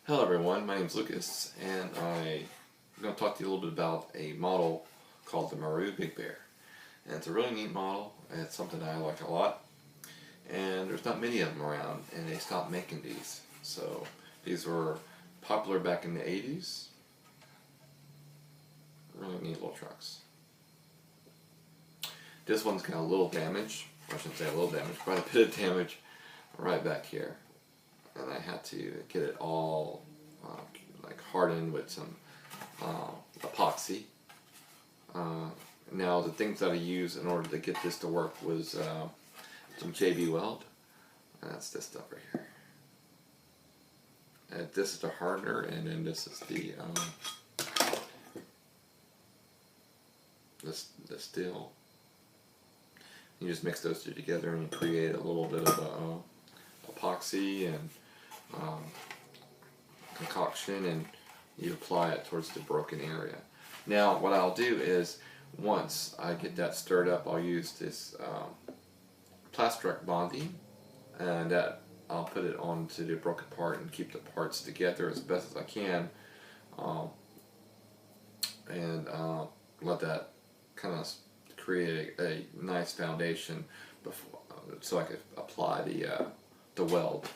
Hello everyone, my name is Lucas, and I'm going to talk to you a little bit about a model called the Marui Big Bear. And it's a really neat model, and it's something I like a lot. And there's not many of them around, and they stopped making these. So these were popular back in the 80s. Really neat little trucks. This one's got a little damage, or I shouldn't say a little damage, quite a bit of damage right back here. And I had to get it all like hardened with some epoxy. Now the things that I used in order to get this to work was some JB Weld, and that's this stuff right here. And this is the hardener, and then this is the steel. You just mix those two together and you create a little bit of epoxy and concoction, and you apply it towards the broken area. Now what I'll do is, once I get that stirred up, I'll use this plastic bonding, and that I'll put it onto the broken part and keep the parts together as best as I can, and let that kind of create a nice foundation before, so I could apply the weld.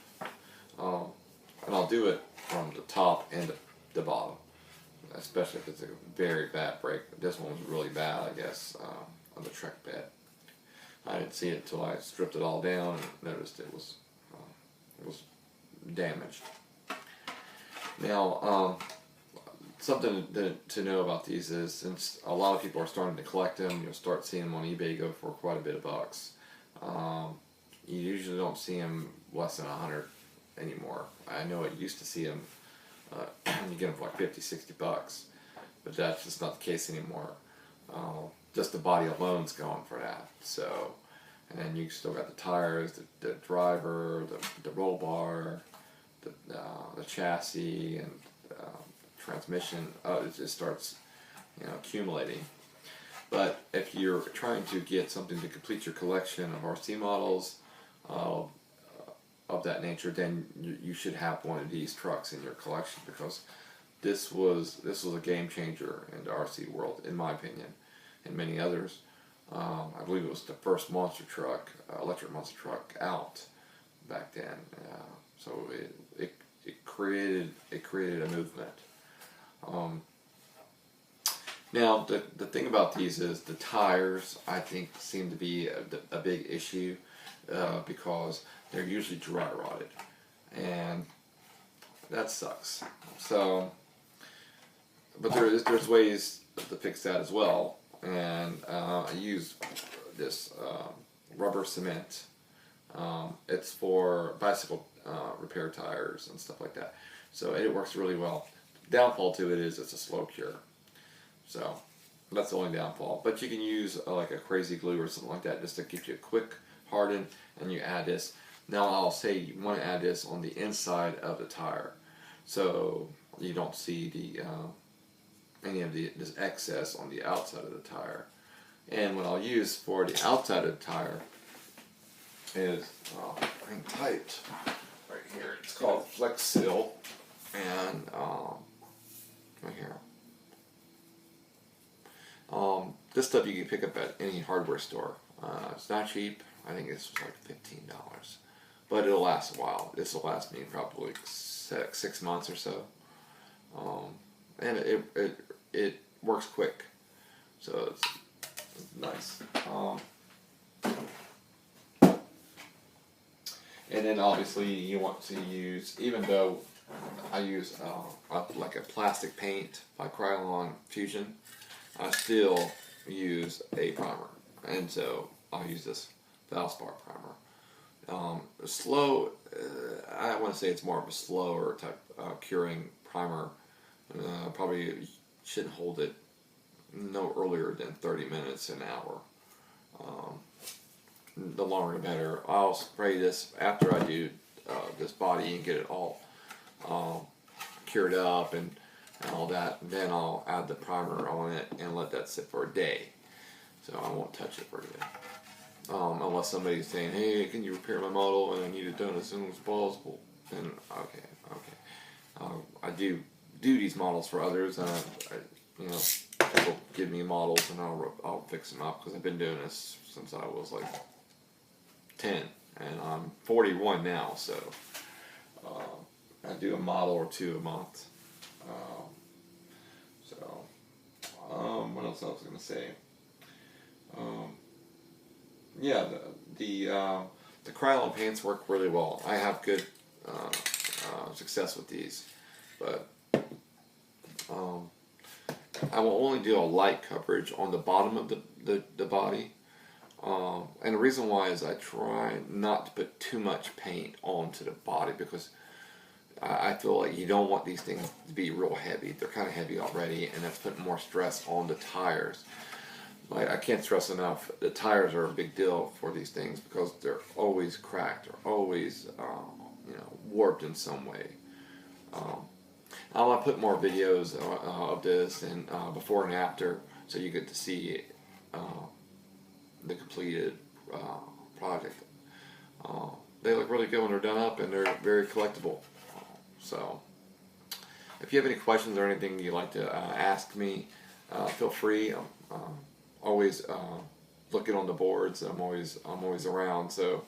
And I'll do it from the top and the bottom, especially if it's a very bad break. This one was really bad, I guess, on the trek bed. I didn't see it until I stripped it all down and noticed it was damaged. Now, something to know about these is, since a lot of people are starting to collect them, you'll start seeing them on eBay go for quite a bit of bucks. You usually don't see them less than 100 anymore. I know I used to see them, you get them for like 50, 60 bucks, but that's just not the case anymore. Just the body alone's going for that. So, and then you still got the tires, the driver, the roll bar, the chassis, and transmission. It just starts, accumulating. But if you're trying to get something to complete your collection of RC models of that nature, then you should have one of these trucks in your collection, because this was a game changer in the RC world, in my opinion, and many others. I believe it was the first monster truck, electric monster truck out back then. So it created a movement. Now the thing about these is the tires, I think, seem to be a big issue, because they're usually dry rotted, and that sucks. So, but there's ways to fix that as well, and I use this rubber cement. It's for bicycle repair tires and stuff like that, so it works really well. Downfall to it is it's a slow cure, so that's the only downfall. But you can use like a crazy glue or something like that just to get you a quick harden, and you add this. Now I'll say you want to add this on the inside of the tire, so you don't see the any of this excess on the outside of the tire. And what I'll use for the outside of the tire is hang tight right here. It's called Flex Seal, and right here. This stuff you can pick up at any hardware store. It's not cheap. I think this was like $15, but it'll last a while. This will last me probably 6 months or so, and it works quick, so it's nice. And then obviously you want to use, even though I use like a plastic paint by Krylon Fusion, I still use a primer, and so I'll use this Valspar primer. Slow, I want to say it's more of a slower type curing primer. Probably shouldn't hold it no earlier than 30 minutes, an hour. The longer the better. I'll spray this after I do this body and get it all cured up and all that. Then I'll add the primer on it and let that sit for a day. So I won't touch it for a day. Unless somebody's saying, hey, can you repair my model and I need it done as soon as possible. Then okay. I do these models for others, and you know, people give me models, and I'll fix them up because I've been doing this since I was like 10, and I'm 41 now, so I do a model or two a month. Um, what else I was gonna say? Yeah, the Krylon paints work really well. I have good success with these, but I will only do a light coverage on the bottom of the body. And the reason why is I try not to put too much paint onto the body, because I feel like you don't want these things to be real heavy. They're kind of heavy already, and that's putting more stress on the tires. Like, I can't stress enough, the tires are a big deal for these things because they're always cracked or always warped in some way. I want to put more videos of this and before and after, so you get to see the completed project. They look really good when they're done up, and they're very collectible. So, if you have any questions or anything you'd like to ask me, feel free. Always looking on the boards. I'm always around, so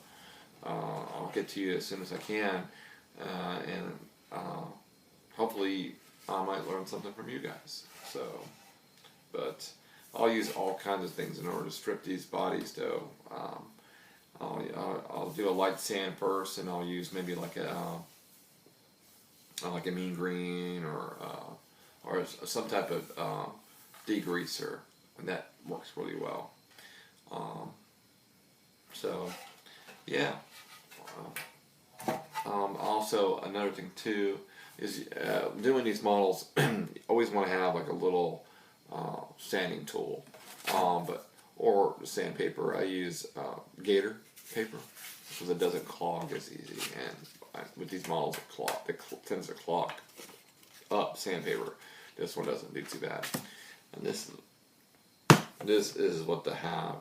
I'll get to you as soon as I can, and hopefully I might learn something from you guys. So, but I'll use all kinds of things in order to strip these bodies, though. I'll do a light sand first, and I'll use maybe like a mean green or some type of degreaser, and that works really well. So yeah. Also, another thing too is doing these models. You always want to have like a little sanding tool, or sandpaper. I use gator paper because it doesn't clog as easy, and with these models it tends to clog up sandpaper. This one doesn't do too bad, and this is what to have.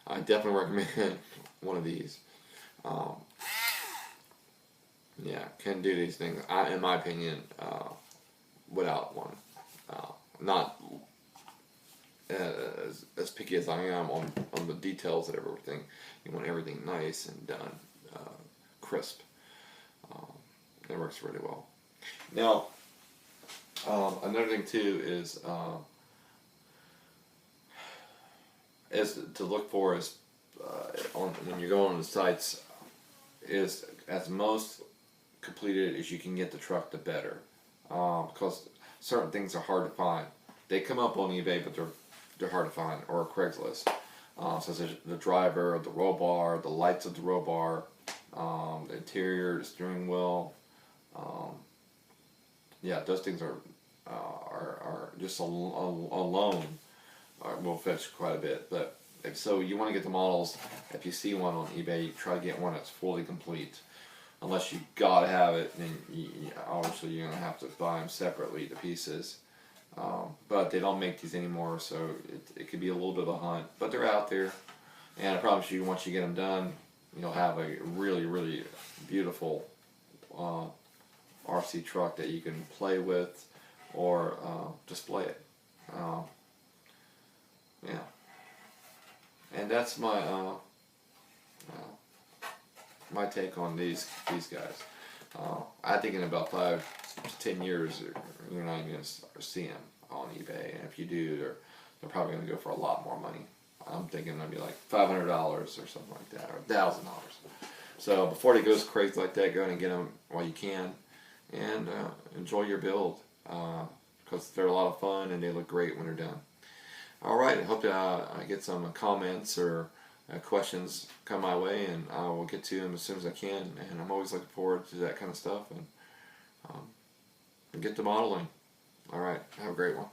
I definitely recommend one of these. Yeah, can do these things, in my opinion, without one. Not as picky as I am on the details of everything. You want everything nice and done, crisp. That works really well. Now, another thing too is to look for is when you're going on the sites, is as most completed as you can get the truck, the better, because certain things are hard to find. They come up on eBay, but they're hard to find, or Craigslist. So there's the driver, the roll bar, the lights of the roll bar, the interior, the steering wheel. Yeah, those things are just alone will fetch quite a bit. But so you want to get the models. If you see one on eBay, you try to get one that's fully complete. Unless you gotta have it, then obviously you're gonna have to buy them separately, the pieces. But they don't make these anymore, so it could be a little bit of a hunt. But they're out there, and I promise you, once you get them done, you'll have a really, really beautiful RC truck that you can play with or display it. Yeah, and that's my take on these guys. I think in about 5 to 10 years, you're not even going to see them on eBay, and if you do, they're probably going to go for a lot more money. I'm thinking maybe like $500 or something like that, or $1,000. So before they go crazy like that, go ahead and get them while you can, and enjoy your build, because they're a lot of fun and they look great when they're done. All right, I hope I get some comments or questions come my way, and I will get to them as soon as I can. And I'm always looking forward to that kind of stuff, and get to modeling. All right, have a great one.